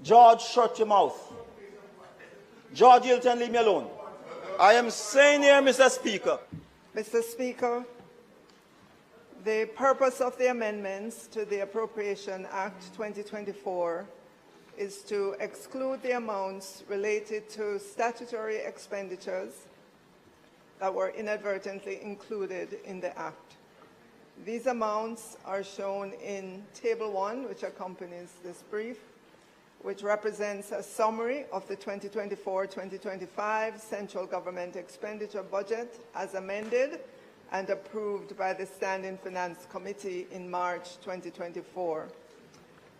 George, shut your mouth. George Hilton, leave me alone. I am saying here, Mr. Speaker. Mr. Speaker, the purpose of the amendments to the Appropriation Act 2024 is to exclude the amounts related to statutory expenditures that were inadvertently included in the Act. These amounts are shown in Table 1, which accompanies this brief, which represents a summary of the 2024-2025 Central Government Expenditure Budget as amended and approved by the Standing Finance Committee in March 2024.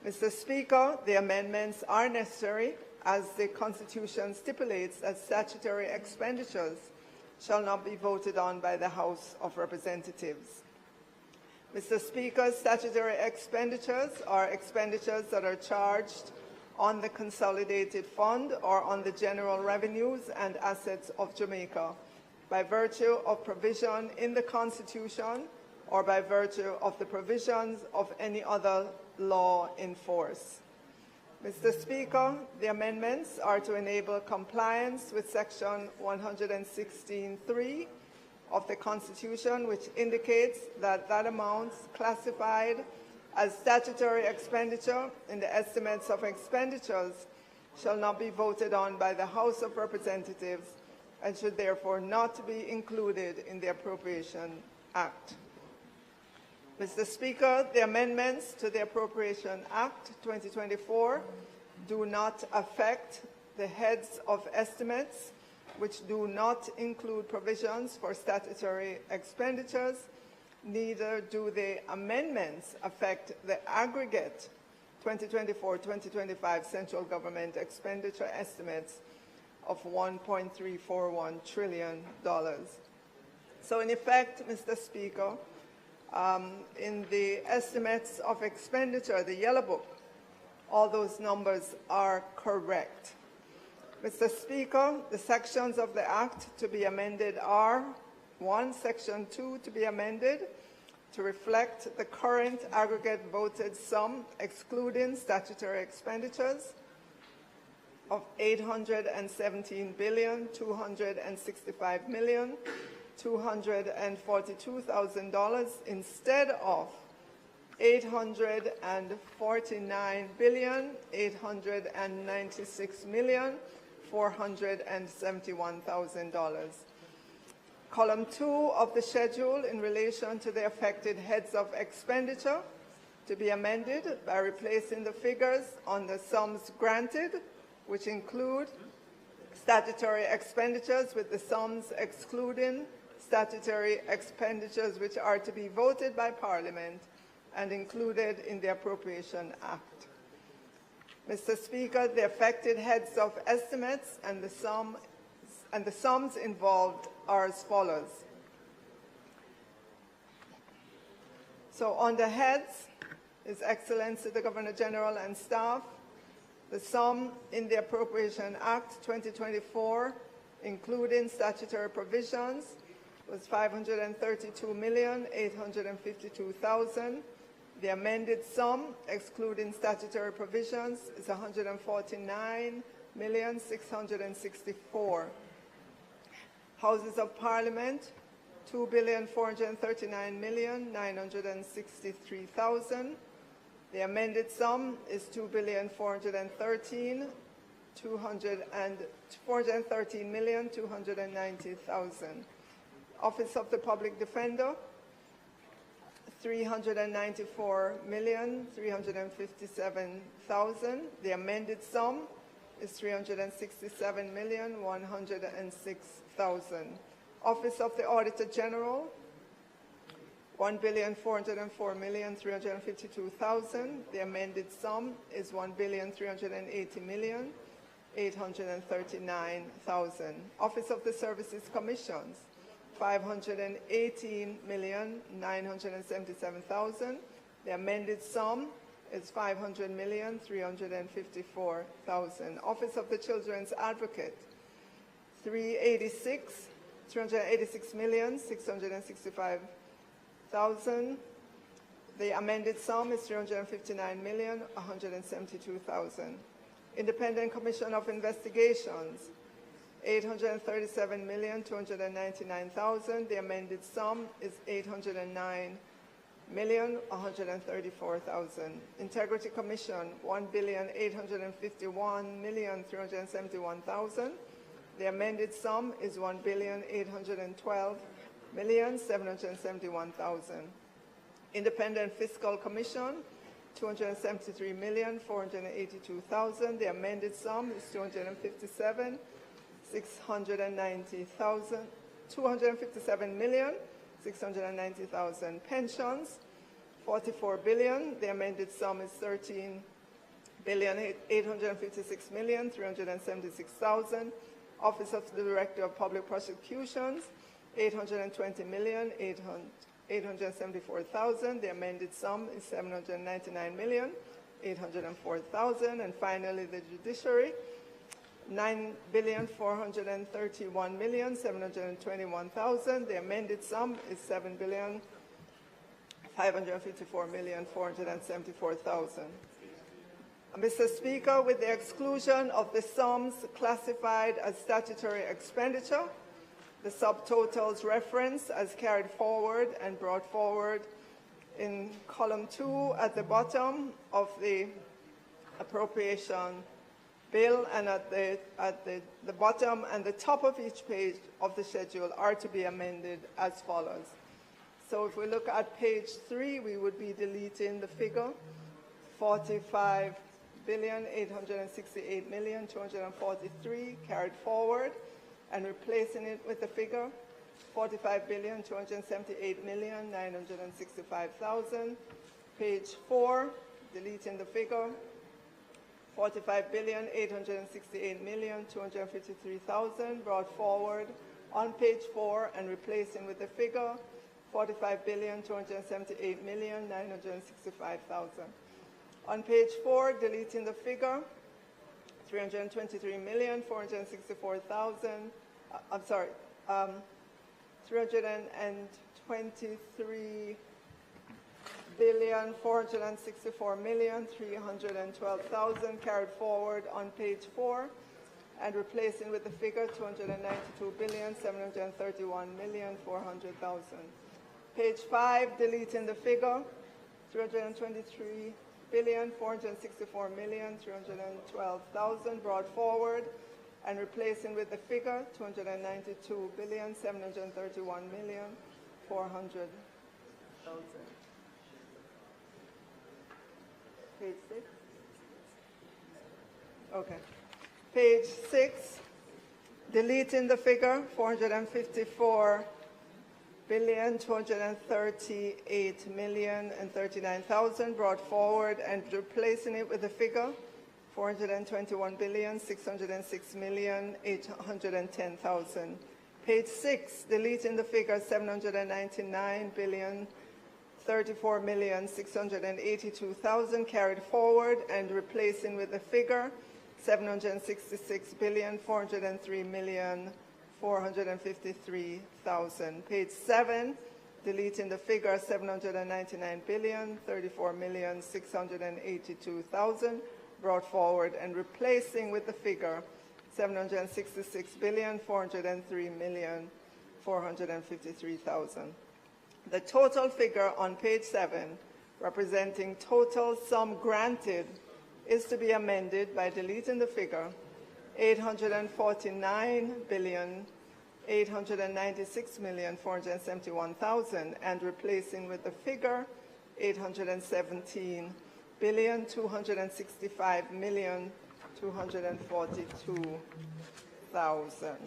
Mr. Speaker, the amendments are necessary as the Constitution stipulates that statutory expenditures shall not be voted on by the House of Representatives. Mr. Speaker, statutory expenditures are expenditures that are charged on the Consolidated Fund or on the general revenues and assets of Jamaica by virtue of provision in the Constitution or by virtue of the provisions of any other law in force. Mr. Speaker, the amendments are to enable compliance with Section 116(3) of the Constitution, which indicates that amounts classified as statutory expenditure in the estimates of expenditures shall not be voted on by the House of Representatives and should therefore not be included in the Appropriation Act. Mr. Speaker, the amendments to the Appropriation Act 2024 do not affect the heads of estimates, which do not include provisions for statutory expenditures. Neither do the amendments affect the aggregate 2024-2025 central government expenditure estimates of $1.341 trillion. So in effect, Mr. Speaker, in the estimates of expenditure, the Yellow Book, all those numbers are correct. Mr. Speaker, the sections of the Act to be amended are 1. Section 2 to be amended to reflect the current aggregate voted sum, excluding statutory expenditures, of $817,265,242,000 instead of $849,896,471,000. Column 2 of the schedule in relation to the affected heads of expenditure to be amended by replacing the figures on the sums granted, which include statutory expenditures, with the sums excluding statutory expenditures which are to be voted by Parliament and included in the Appropriation Act. Mr. Speaker, the affected heads of estimates and the sums involved are as follows. So on the heads, His Excellency the Governor General and staff, the sum in the Appropriation Act 2024, including statutory provisions, was $532,852,000. The amended sum, excluding statutory provisions, is $149,664,000. Houses of Parliament, $2,439,963,000. The amended sum is $2,413,290,000. Office of the Public Defender, $394,357,000. The amended sum is $367,106,000. Office of the Auditor General, $1,404,352,000. The amended sum is $1,380,839,000. Office of the Services Commissions, $518,977,000. The amended sum is $500,354,000. Office of the Children's Advocate, $386,665,000. The amended sum is $359,172,000. Independent Commission of Investigations, 837,299,000. The amended sum is 809,134,000. Integrity Commission, 1,851,371,000. The amended sum is 1,812,771,000. Independent Fiscal Commission, 273,482,000. The amended sum is 257,690,000. Pensions, 44 billion. The amended sum is 13,856,376,000. Office of the Director of Public Prosecutions, 820,874,000. The amended sum is 799,804,000. And finally, the Judiciary, 9,431,721,000. The amended sum is 7,554,474,000. Mr. Speaker, with the exclusion of the sums classified as statutory expenditure, the subtotals referenced as carried forward and brought forward in column 2 at the bottom of the appropriation bill and at the bottom and the top of each page of the schedule are to be amended as follows. So if we look at page 3, we would be deleting the figure 45,868,243 carried forward and replacing it with the figure 45,278,965,000. Page 4, deleting the figure 45,868,253,000 brought forward on page 4 and replacing with the figure 45,278,965,000. On page 4, deleting the figure 323,464,000. 323,464,312,000 carried forward on page 4 and replacing with the figure 292,731,400,000. Page 5, deleting the figure 323,464,312,000 brought forward and replacing with the figure 292,731,400,000. Page 6? Okay. Page 6, deleting the figure 454,238,039,000 brought forward and replacing it with the figure 421,606,810,000. Page 6, deleting the figure 799,034,682,000 carried forward and replacing with the figure 766,403,453,000. Page 7, deleting the figure 799,034,682,000 brought forward and replacing with the figure 766,403,453,000. The total figure on page 7, representing total sum granted, is to be amended by deleting the figure 849,896,471,000 and replacing with the figure 817,265,242,000.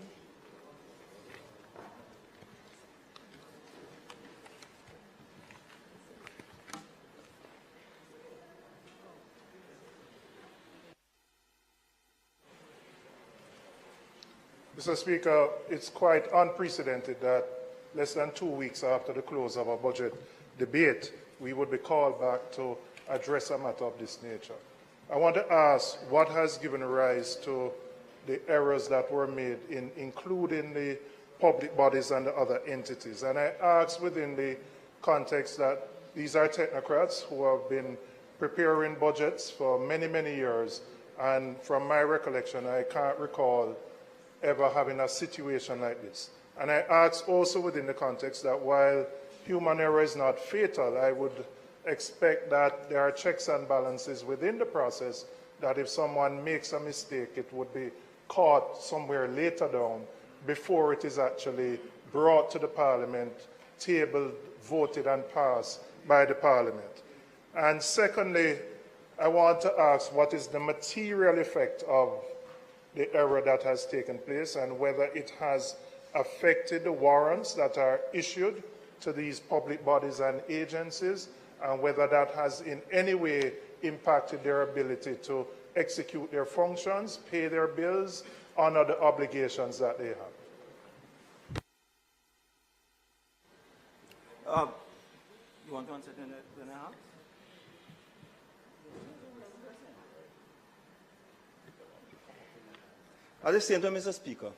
Mr. Speaker, it's quite unprecedented that less than 2 weeks after the close of our budget debate, we would be called back to address a matter of this nature. I want to ask what has given rise to the errors that were made in including the public bodies and the other entities. And I ask within the context that these are technocrats who have been preparing budgets for many, many years And from my recollection, I can't recall ever having a situation like this. And I ask also within the context that while human error is not fatal, I would expect that there are checks and balances within the process, that if someone makes a mistake, it would be caught somewhere later down before it is actually brought to the Parliament, tabled, voted and passed by the Parliament. And secondly, I want to ask what is the material effect of the error that has taken place and whether it has affected the warrants that are issued to these public bodies and agencies, and whether that has in any way impacted their ability to execute their functions, pay their bills, honor the obligations that they have. You want to answer the now? At the same time, Mr. Speaker,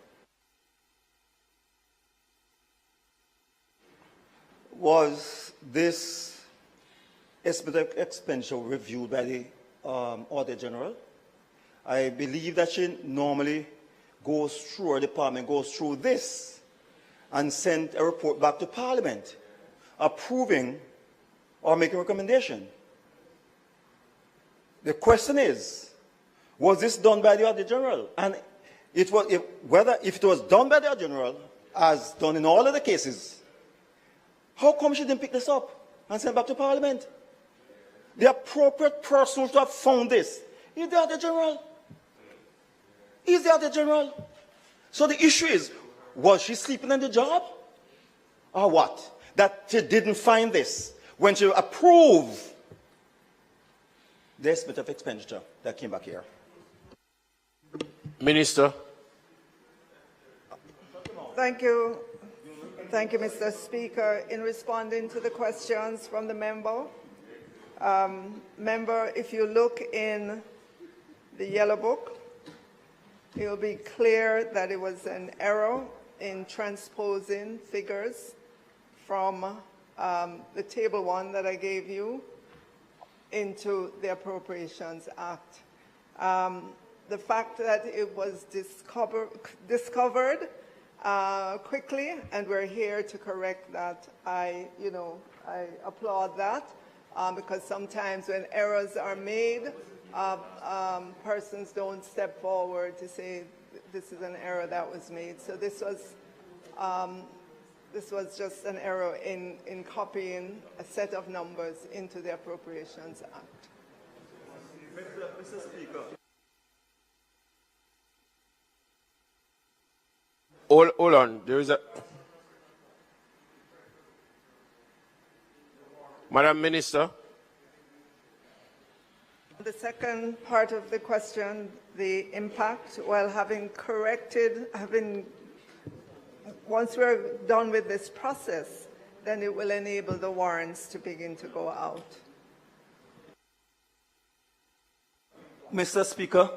was this estimate of expenditure reviewed by the Auditor General? I believe that she normally goes through, or the Parliament goes through this and send a report back to Parliament approving or making a recommendation. The question is, was this done by the Auditor General? And it was, if it was done by the Auditor General, as done in all other cases, how come she didn't pick this up and send it back to Parliament? The appropriate person to have found this is the Auditor General. Is the Auditor General. So the issue is, was she sleeping on the job? Or what? That she didn't find this when she approved the estimate of expenditure that came back here. Minister. Thank you. Thank you, Mr. Speaker. In responding to the questions from the member, if you look in the Yellow Book, it will be clear that it was an error in transposing figures from the Table 1 that I gave you into the Appropriations Act. The fact that it was discovered quickly, and we're here to correct that, I applaud that, because sometimes when errors are made, persons don't step forward to say this is an error that was made. So this was just an error in copying a set of numbers into the Appropriations Act. Mr. Speaker. Hold on. There is a... Madam Minister. The second part of the question, the impact, well, once we're done with this process, then it will enable the warrants to begin to go out. Mr. Speaker,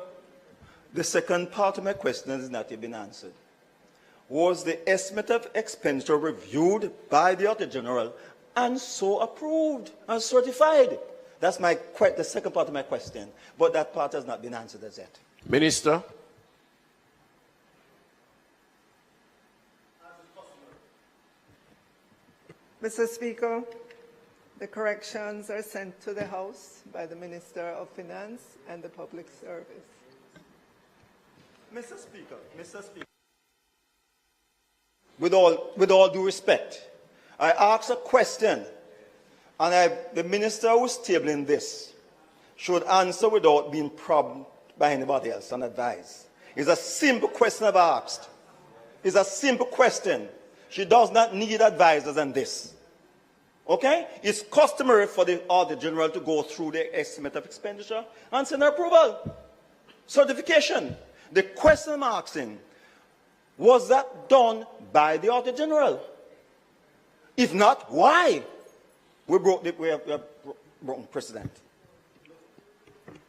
the second part of my question has not yet been answered. Was the estimate of expenditure reviewed by the Auditor General and so approved and certified? That's the second part of my question, but that part has not been answered as yet. Minister. Mr. Speaker, the corrections are sent to the House by the Minister of Finance and the Public Service. Mr. Speaker, with all due respect, I asked a question, and the minister who's tabling this should answer without being prompted by anybody else and advise. It's a simple question I've asked. It's a simple question. She does not need advisors on this. Okay? It's customary for the Auditor General to go through the estimate of expenditure and send approval. Certification. The question I'm asking, was that done by the Auditor General? If not, why? We have broken precedent.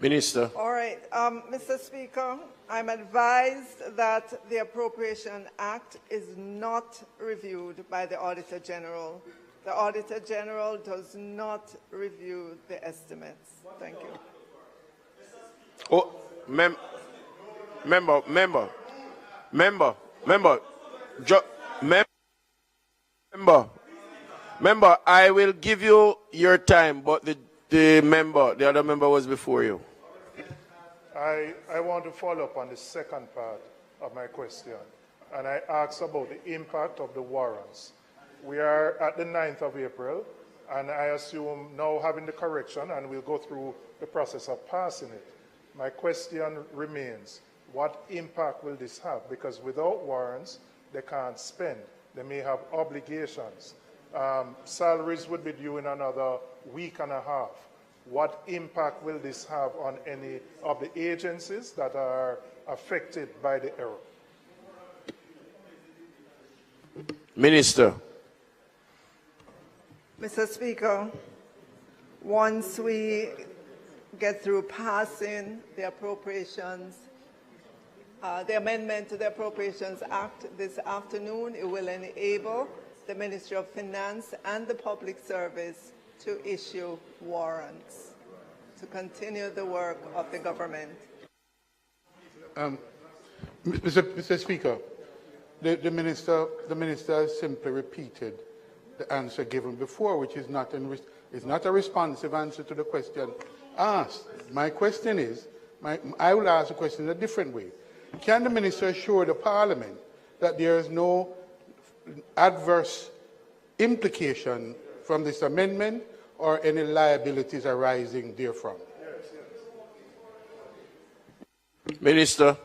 Minister. All right, Mr. Speaker, I'm advised that the Appropriation Act is not reviewed by the Auditor General. The Auditor General does not review the estimates. Thank you. member, I will give you your time, but the other member was before you. I want to follow up on the second part of my question, and I asked about the impact of the warrants. We are at the 9th of April, and I assume now having the correction, and we'll go through the process of passing it. My question remains, what impact will this have? Because without warrants, they can't spend. They may have obligations. Salaries would be due in another week and a half. What impact will this have on any of the agencies that are affected by the error? Minister. Mr. Speaker, once we get through passing the appropriations, the amendment to the Appropriations Act this afternoon, it will enable the Ministry of Finance and the Public Service to issue warrants to continue the work of the government. Mr. Speaker, the minister has simply repeated the answer given before, which is not a responsive answer to the question asked. My question is, I will ask the question in a different way. Can the minister assure the Parliament that there is no adverse implication from this amendment or any liabilities arising therefrom? Minister.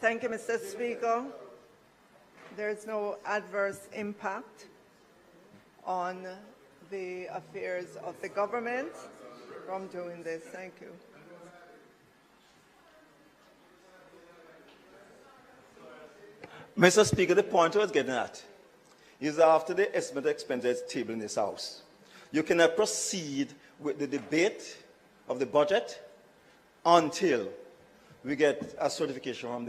Thank you, Mr. Speaker. There is no adverse impact on the affairs of the government from doing this. Thank you. Mr. Speaker, the point I was getting at is after the estimate expenses table in this House, you cannot proceed with the debate of the budget until we get a certification from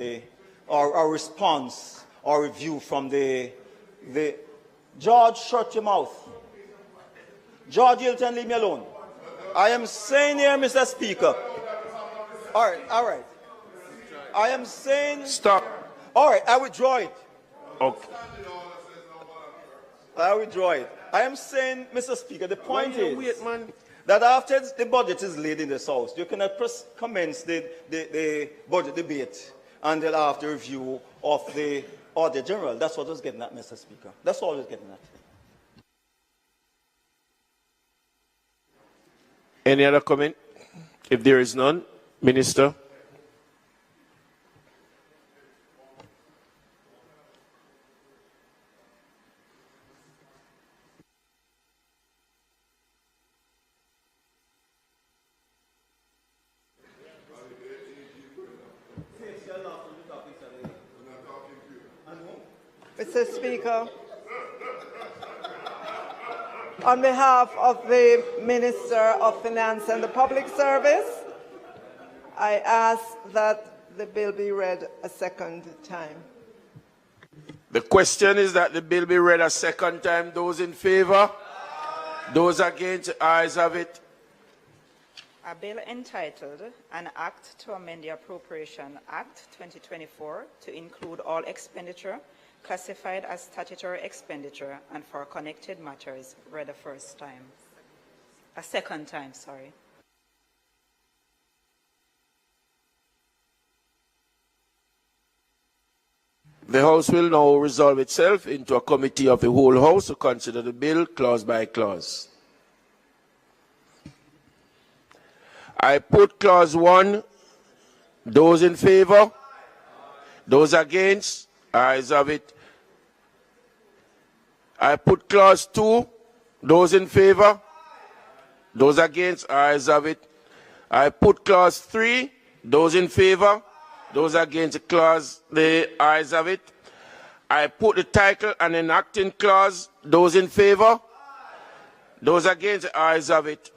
or a response or review from the George, shut your mouth. George Hilton, leave me alone. I am saying here, Mr. Speaker. All right. I am saying. Stop. All right, I withdraw it. Okay. I withdraw it. I am saying, Mr. Speaker, the point is wait, man. that after the budget is laid in this House, you cannot commence the budget debate until after review of the Auditor General. That's what I was getting at, Mr. Speaker. That's all I was getting at. Any other comment? If there is none, Minister. Mr. Speaker, on behalf of the Minister of Finance and the Public Service, I ask that the bill be read a second time. The question is that the bill be read a second time. Those in favor? Those against? Ayes have it. A bill entitled An Act to Amend the Appropriation Act 2024 to include all expenditure classified as statutory expenditure and for connected matters read a second time, sorry. The House will now resolve itself into a committee of the whole House to consider the bill clause by clause. I put clause 1. Those in favor? Those against? Ayes have it. I put clause 2. Those in favor? Those against? Ayes have it. I put clause 3. Those in favor? Those against the ayes have it. I put the title and enacting clause. Those in favor? Those against? The ayes have it.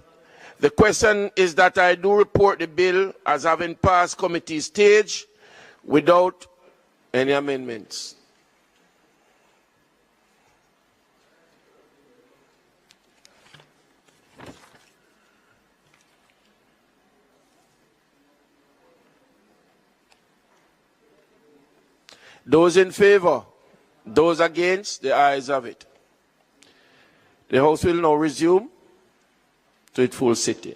The question is that I do report the bill as having passed committee stage without any amendments. Those in favor? Those against? The ayes have it. The House will now resume to its full sitting.